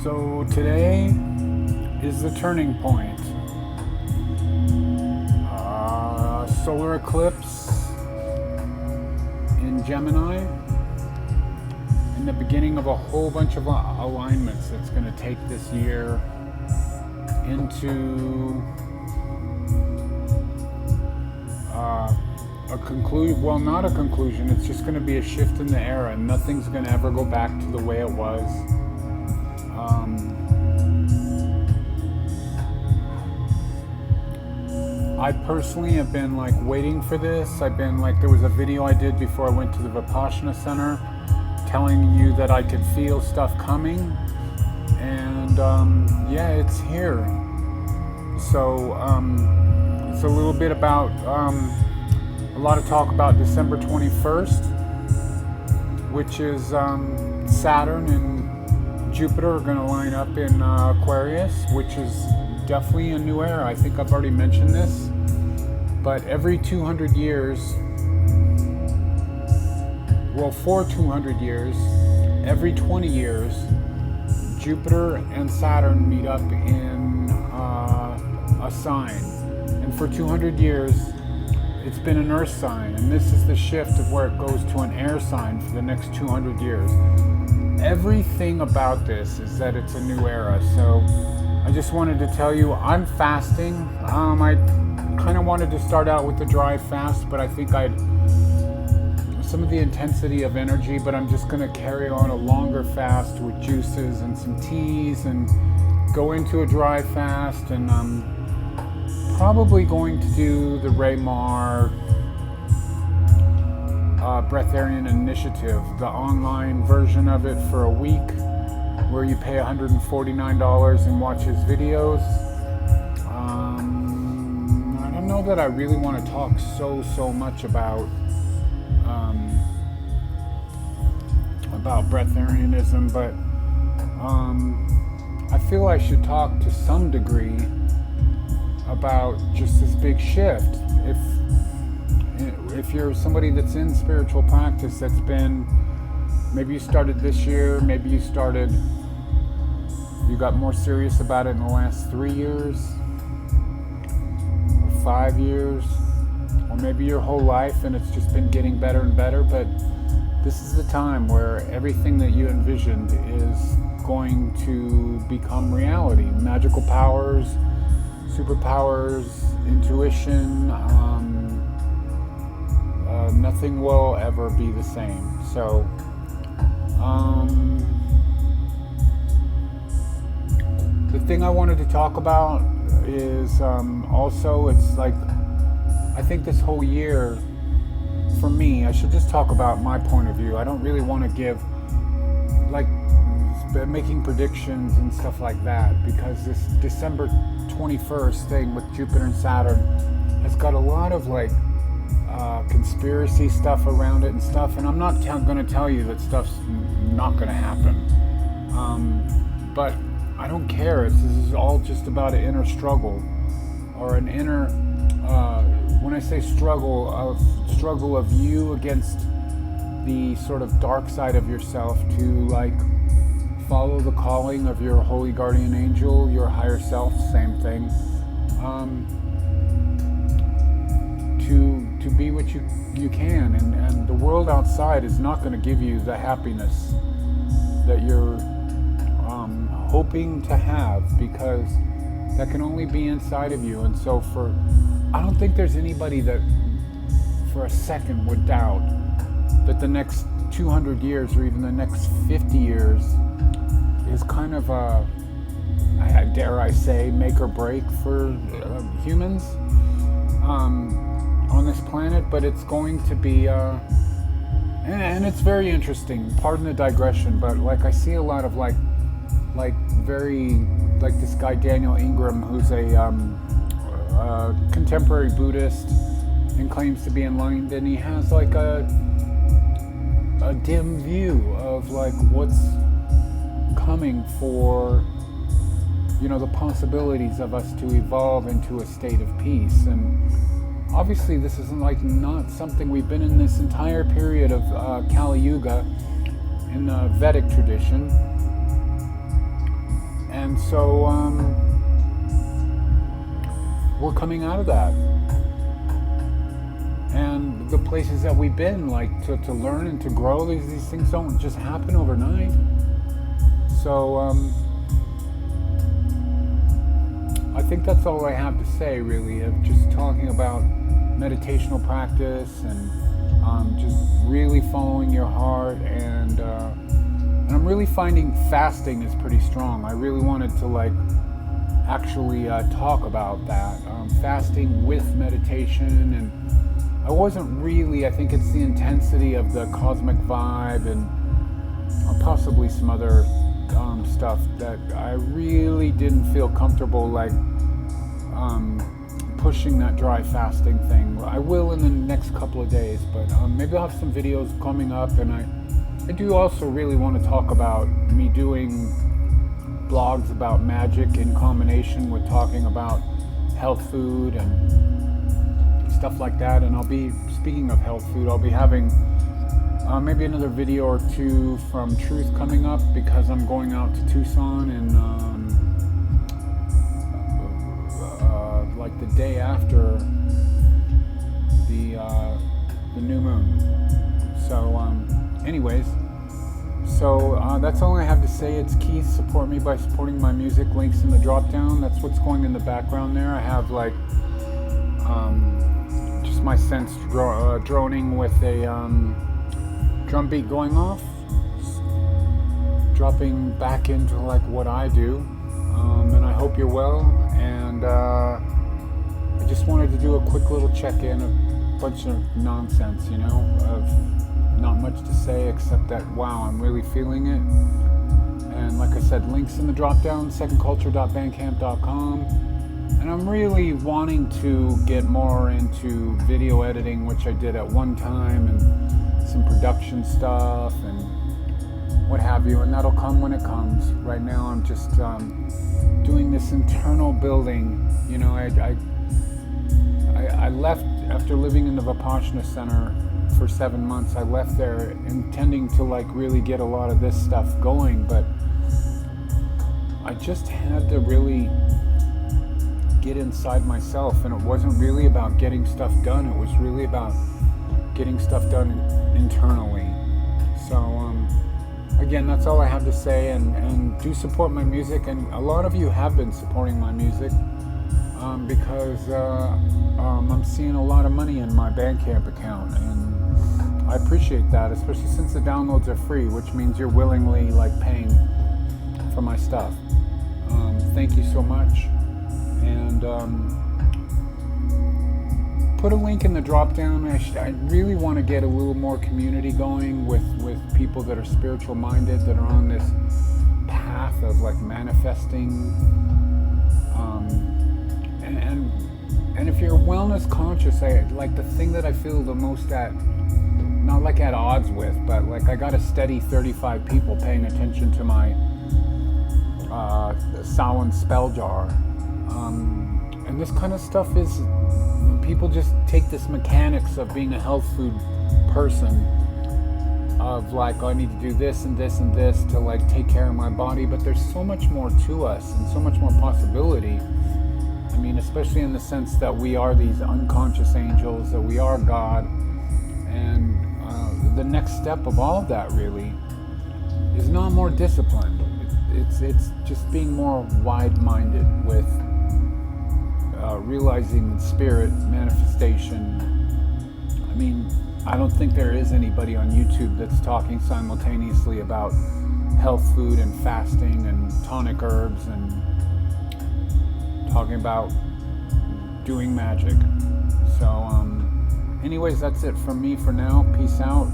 So today is the turning point. Solar eclipse in Gemini, and the beginning of a whole bunch of alignments that's going to take this year into a conclusion. Well, not a conclusion. It's just going to be a shift in the era, and nothing's going to ever go back to the way it was. I personally have been waiting for this. I've been there was a video I did before I went to the Vipassana Center telling you that I could feel stuff coming, and yeah, it's here. So it's a little bit about a lot of talk about December 21st, which is Saturn and Jupiter are going to line up in Aquarius, which is definitely a new era. I think I've already mentioned this, but every 200 years, well, for 200 years, every 20 years, Jupiter and Saturn meet up in a sign. And for 200 years, it's been an earth sign, and this is the shift of where it goes to an air sign for the next 200 years. Everything about this is that it's a new era. So I just wanted to tell you I'm fasting. I kind of wanted to start out with the dry fast, but I think some of the intensity of energy, but I'm just going to carry on a longer fast with juices and some teas and go into a dry fast, and I'm probably going to do the Raymar Breatharian Initiative, the online version of it, for a week, where you pay $149 and watch his videos. I don't know that I really want to talk so much about breatharianism, but I feel I should talk to some degree about just this big shift. If you're somebody that's in spiritual practice, that's been, maybe you started this year, maybe you got more serious about it in the last 3 years or 5 years, or maybe your whole life, and it's just been getting better and better. But this is the time where everything that you envisioned is going to become reality. Magical powers, superpowers, intuition, nothing will ever be the same. So the thing I wanted to talk about is also, it's I think this whole year, for me, I should just talk about my point of view. I don't really want to give making predictions and stuff like that, because this December 21st thing with Jupiter and Saturn has got a lot of conspiracy stuff around it and stuff, and I'm not going to tell you that stuff's not going to happen, but I don't care. This is all just about an inner struggle, or an inner when I say struggle of you against the sort of dark side of yourself, to follow the calling of your holy guardian angel, your higher self, same thing, to be what you can, and the world outside is not going to give you the happiness that you're hoping to have, because that can only be inside of you. And so I don't think there's anybody that for a second would doubt that the next 200 years or even the next 50 years is kind of dare I say, make or break for humans on this planet. But it's going to be, and it's very interesting, pardon the digression, but I see a lot of this guy Daniel Ingram, who's a contemporary Buddhist and claims to be enlightened, and he has a dim view of what's coming for the possibilities of us to evolve into a state of peace. And obviously this isn't not something we've been in this entire period of Kali Yuga in the Vedic tradition. And so we're coming out of that. And the places that we've been, like to learn and to grow, these things don't just happen overnight. So I think that's all I have to say, really, of just talking about meditational practice and just really following your heart. And I'm really finding fasting is pretty strong. I really wanted to actually talk about that, fasting with meditation. And I wasn't really, I think it's the intensity of the cosmic vibe and possibly some other stuff that I really didn't feel comfortable pushing that dry fasting thing. I will in the next couple of days, but maybe I'll have some videos coming up. And I do also really want to talk about me doing blogs about magic in combination with talking about health food and stuff like that. And I'll be, speaking of health food, I'll be having maybe another video or two from Truth coming up, because I'm going out to Tucson and the day after the new moon. So anyways, so that's all I have to say. It's key. Support me by supporting my music. Links in the drop down. That's what's going in the background there. I have just my sense droning with a drum beat going off, dropping back into what I do. And I hope you're well. And I just wanted to do a quick little check-in, a bunch of nonsense, of not much to say except that, wow, I'm really feeling it. And like I said, links in the drop-down, secondculture.bandcamp.com. And I'm really wanting to get more into video editing, which I did at one time, and some production stuff and what have you, and that'll come when it comes. Right now I'm just doing this internal building. I left after living in the Vipassana Center for 7 months. I left there intending to really get a lot of this stuff going, but I just had to really get inside myself, and it wasn't really about getting stuff done. It was really about getting stuff done internally. So again, that's all I have to say. And do support my music, and a lot of you have been supporting my music because I'm seeing a lot of money in my Bandcamp account, and I appreciate that, especially since the downloads are free, which means you're willingly paying for my stuff. Thank you so much. And put a link in the drop down. I really want to get a little more community going with people that are spiritual minded, that are on this path of manifesting. And if you're wellness conscious, the thing that I feel the most not at odds with, but I got a steady 35 people paying attention to my Samhain spell jar. And this kind of stuff is, people just take this mechanics of being a health food person, of oh, I need to do this and this and this to take care of my body, but there's so much more to us and so much more possibility. I mean, especially in the sense that we are these unconscious angels, that we are God. And the next step of all of that really is not more discipline. It's just being more wide-minded with realizing spirit manifestation. I mean, I don't think there is anybody on YouTube that's talking simultaneously about health food and fasting and tonic herbs and talking about doing magic. So anyways, that's it from me for now. Peace out.